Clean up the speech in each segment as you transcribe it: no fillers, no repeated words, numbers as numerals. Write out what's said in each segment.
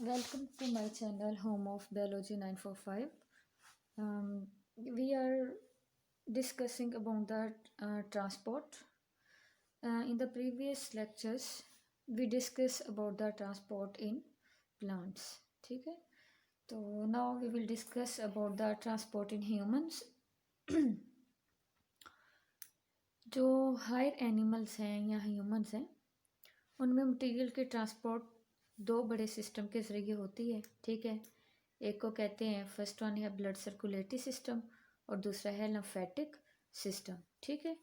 Welcome to my channel Home of Biology 945. We are discussing about the transport. In the previous lectures, we discussed about the transport in plants. ठीक है, तो now we will discuss about the transport in humans. जो higher animals हैं या humans हैं, उनमें material के transport दो बड़े सिस्टम के ज़रिए होती है। ठीक है, एक को कहते हैं, फर्स्ट वन है ब्लड सर्कुलेटरी सिस्टम और दूसरा है लिम्फेटिक सिस्टम। ठीक है,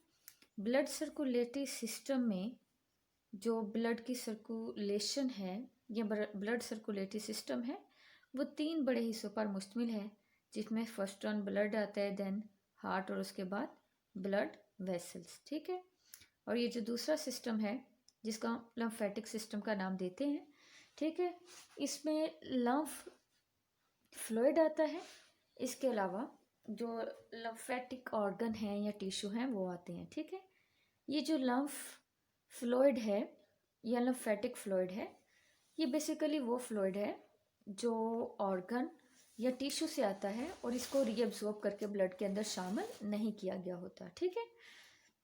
ब्लड सर्कुलेटरी सिस्टम में जो ब्लड की सर्कुलेशन है या ब्लड सर्कुलेटरी सिस्टम है वो तीन बड़े हिस्सों पर मुश्तमिल है, जिसमें फर्स्ट वन ब्लड आता है, देन हार्ट और उसके बाद ब्लड वेसल्स। ठीक है, और ये जो दूसरा सिस्टम है जिसका लिम्फेटिक सिस्टम का नाम देते हैं, ठीक है, इसमें लम्फ फ्लूइड आता है। इसके अलावा जो लिम्फेटिक ऑर्गन हैं या टिश्यू हैं वो आते हैं। ठीक है, ये जो लम्फ फ्लूइड है या लिम्फेटिक फ्लूइड है, ये बेसिकली वो फ्लूइड है जो ऑर्गन या टिश्यू से आता है और इसको रीअब्जॉर्ब करके ब्लड के अंदर शामिल नहीं किया गया होता। ठीक है,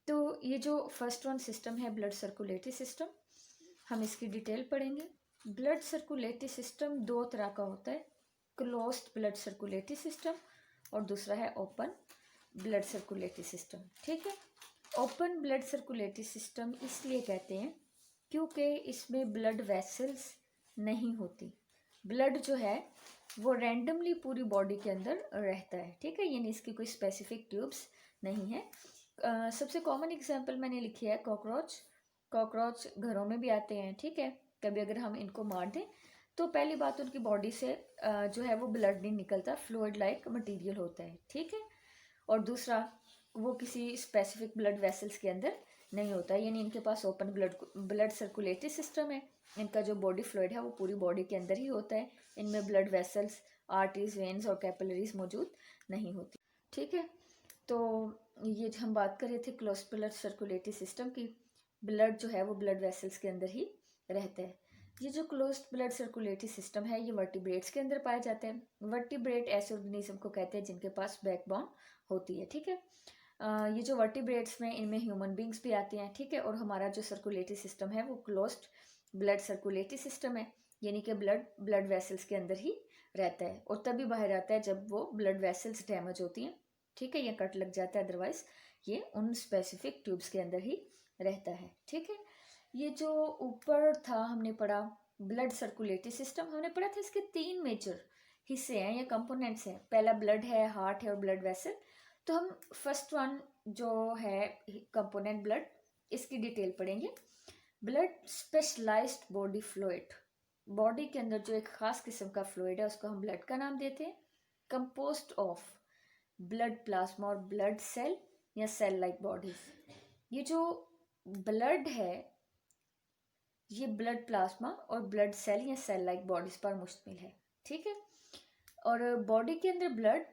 तो ये जो फर्स्ट वन सिस्टम है ब्लड सर्कुलेटरी सिस्टम, हम इसकी डिटेल पढ़ेंगे। ब्लड सर्कुलेटरी सिस्टम दो तरह का होता है, क्लोज्ड ब्लड सर्कुलेटरी सिस्टम और दूसरा है ओपन ब्लड सर्कुलेटरी सिस्टम। ठीक है, ओपन ब्लड सर्कुलेटरी सिस्टम इसलिए कहते हैं क्योंकि इसमें ब्लड वेसल्स नहीं होती। ब्लड जो है वो रैंडमली पूरी बॉडी के अंदर रहता है। ठीक है, यानी इसकी कोई स्पेसिफिक ट्यूब्स नहीं है। सबसे कॉमन एग्जांपल मैंने लिखी है कॉकरोच। कॉकरोच घरों में भी आते हैं। ठीक है, कभी अगर हम इनको मार दें तो पहली बात उनकी बॉडी से जो है वो ब्लड नहीं निकलता, फ्लूइड लाइक मटेरियल होता है। ठीक है, और दूसरा वो किसी स्पेसिफिक ब्लड वेसल्स के अंदर नहीं होता, यानी इनके पास ओपन ब्लड सर्कुलेटरी सिस्टम है। इनका जो बॉडी फ्लूइड है वो पूरी बॉडी के अंदर ही होता है। इनमें ब्लड वेसल्स, आर्टरीज, वेन्स और कैपिलरीज मौजूद नहीं होती। ठीक है, तो ये हम बात कर रहे थे क्लोज ब्लड सर्कुलेटरी सिस्टम की। ब्लड जो है वो ब्लड वेसल्स के अंदर ही रहता है। ये जो क्लोज्ड ब्लड सर्कुलेटरी सिस्टम है ये वर्टिब्रेट्स के अंदर पाए जाते हैं। वर्टिब्रेट ऐसे ऑर्गेनिज्म को कहते हैं जिनके पास बैकबोन होती है। ठीक है, ये जो वर्टिब्रेट्स में इनमें ह्यूमन बींग्स भी आते हैं। ठीक है, और हमारा जो सर्कुलेटरी सिस्टम है वो क्लोज्ड ब्लड सर्कुलेटरी सिस्टम है, यानी कि ब्लड वेसल्स के अंदर ही रहता है और तभी बाहर आता है जब वो ब्लड वेसल्स डैमेज होती हैं। ठीक है, या कट लग जाता है, अदरवाइज ये उन स्पेसिफिक ट्यूब्स के अंदर ही रहता है। ठीक है, ये जो ऊपर था हमने पढ़ा ब्लड सर्कुलेटरी सिस्टम, हमने पढ़ा था इसके तीन मेजर हिस्से हैं या कंपोनेंट्स हैं। पहला ब्लड है, हार्ट है और ब्लड वेसल। तो हम फर्स्ट वन जो है कंपोनेंट ब्लड, इसकी डिटेल पढ़ेंगे। Blood specialised body fluid, body के अंदर जो एक खास किस्म का फ्लूइड है उसको हम ब्लड का नाम देते हैं, कंपोज्ड ऑफ ब्लड प्लाज्मा और ब्लड सेल या सेल लाइक बॉडीज। ये जो ब्लड है ये ब्लड प्लाज्मा और ब्लड सेल या सेल लाइक बॉडीज पर मुश्तमिल है। ठीक है, और बॉडी के अंदर blood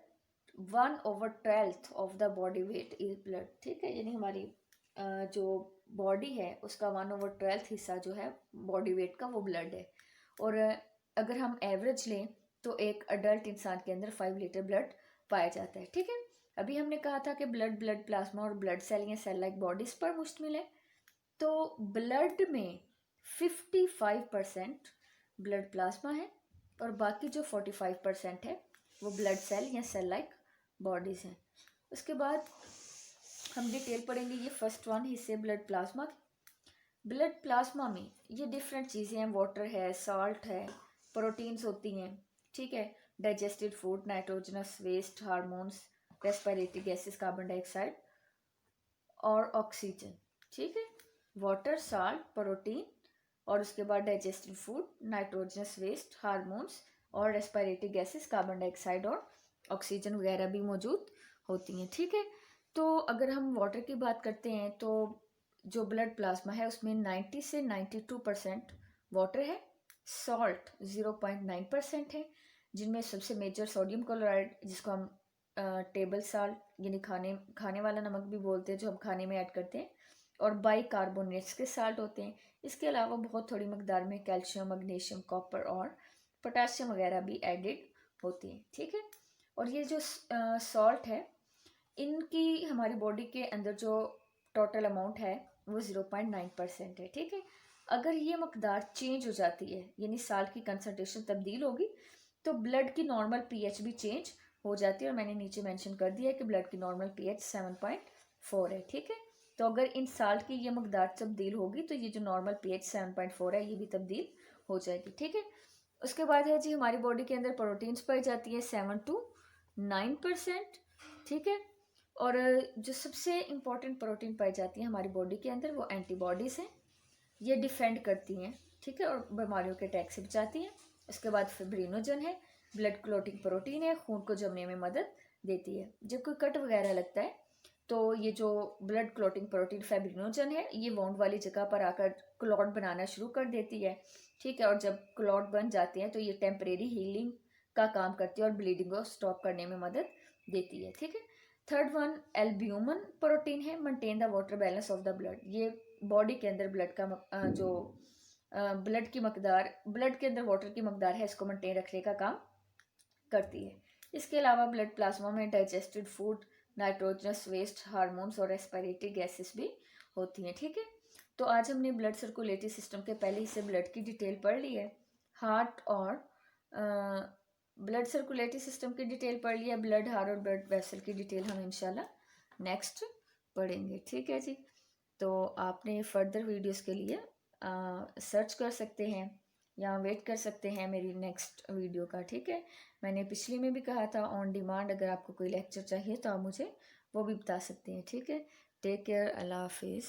1/12 of the body weight is blood. ठीक है, यानी हमारी जो बॉडी है उसका 1/12 हिस्सा जो है बॉडी वेट का वो ब्लड है। और अगर हम एवरेज लें तो एक अडल्ट इंसान के अंदर 5 लीटर ब्लड पाया जाता है। ठीक है, अभी हमने कहा था कि ब्लड प्लाज्मा और ब्लड सेल या सेल लाइक बॉडीज पर मुश्तमिल है। तो ब्लड में 55% ब्लड प्लाज्मा है और बाकी जो 45% है वो ब्लड सेल या सेल लाइक बॉडीज हैं। उसके बाद हम डिटेल पढ़ेंगे ये फर्स्ट वन हिस्से ब्लड प्लाज्मा। ब्लड प्लाज्मा में ये डिफरेंट चीज़ें हैं, वाटर है, सॉल्ट है, प्रोटीन्स होती हैं। ठीक है, digested food, nitrogenous waste, hormones, respiratory gases, carbon dioxide और ऑक्सीजन। ठीक है, वाटर, सॉल्ट, प्रोटीन और उसके बाद digested food, nitrogenous waste, hormones और रेस्पिरेटरी गैसेस, कार्बन डाइऑक्साइड और ऑक्सीजन वगैरह भी मौजूद होती हैं। ठीक है, तो अगर हम वाटर की बात करते हैं तो जो ब्लड प्लाज्मा है उसमें 90 से 92% वाटर है, सॉल्ट 0.9% है, जिनमें सबसे मेजर सोडियम क्लोराइड जिसको हम टेबल साल्ट यानी खाने वाला नमक भी बोलते हैं, जो हम खाने में ऐड करते हैं, और बाइकार्बोनेट्स के साल्ट होते हैं। इसके अलावा बहुत थोड़ी मकदार में कैल्शियम, मैग्नीशियम, कॉपर और पोटाशियम वगैरह भी एडिड होती है, ठीक है। और ये जो सॉल्ट है, इनकी हमारी बॉडी के अंदर जो टोटल अमाउंट है वो 0.9% है, ठीक है। अगर ये मकदार चेंज हो जाती है, यानी साल्ट की कंसनट्रेशन तब्दील होगी, तो ब्लड की नॉर्मल पीएच भी चेंज हो जाती है। और मैंने नीचे मेंशन कर दिया है कि ब्लड की नॉर्मल पीएच 7.4 है, ठीक है। तो अगर इन साल्ट की ये मकदार तब्दील होगी तो ये जो नॉर्मल पीएच 7.4 है ये भी तब्दील हो जाएगी, ठीक है। उसके बाद है जी हमारी बॉडी के अंदर प्रोटीन्स पाई जाती है 7 to 9%, ठीक है। और जो सबसे इम्पोर्टेंट प्रोटीन पाई जाती है हमारी बॉडी के अंदर वो एंटीबॉडीज़ हैं। ये डिफेंड करती हैं, ठीक है, और बीमारियों के अटैक से बचाती हैं। उसके बाद फिब्रिनोजन है, ब्लड क्लोटिंग प्रोटीन है, खून को जमने में मदद देती है। जब कोई कट वगैरह लगता है तो ये जो ब्लड क्लोटिंग प्रोटीन फाइब्रिनोजन है ये वाउंड वाली जगह पर आकर क्लॉट बनाना शुरू कर देती है, ठीक है। और जब क्लॉट बन जाते हैं तो ये टेम्परेरी हीलिंग का काम करती है और ब्लीडिंग को स्टॉप करने में मदद देती है, ठीक है। थर्ड वन एल्ब्यूमिन प्रोटीन है, maintain the water balance of the blood. ये बॉडी के अंदर ब्लड का जो ब्लड की मकदार, ब्लड के अंदर वाटर की मकदार है इसको मेंटेन रखने का काम करती है। इसके अलावा ब्लड प्लाज्मा में digested food, nitrogenous waste, hormones और रेस्पिरेटरी गैसेस भी होती हैं, ठीक है। तो आज हमने ब्लड सर्कुलेटरी सिस्टम के पहले हिस्से ब्लड की डिटेल पढ़ ली है, हार्ट और ब्लड सर्कुलेटरी सिस्टम की डिटेल पढ़ लिया, ब्लड हार्ट और ब्लड वेसल की डिटेल हम इंशाल्लाह नेक्स्ट पढ़ेंगे, ठीक है जी। तो आपने फर्दर वीडियोस के लिए सर्च कर सकते हैं या वेट कर सकते हैं मेरी नेक्स्ट वीडियो का, ठीक है। मैंने पिछली में भी कहा था ऑन डिमांड अगर आपको कोई लेक्चर चाहिए तो आप मुझे वो भी बता सकते हैं, ठीक है। टेक केयर, अल्लाह हाफिज़।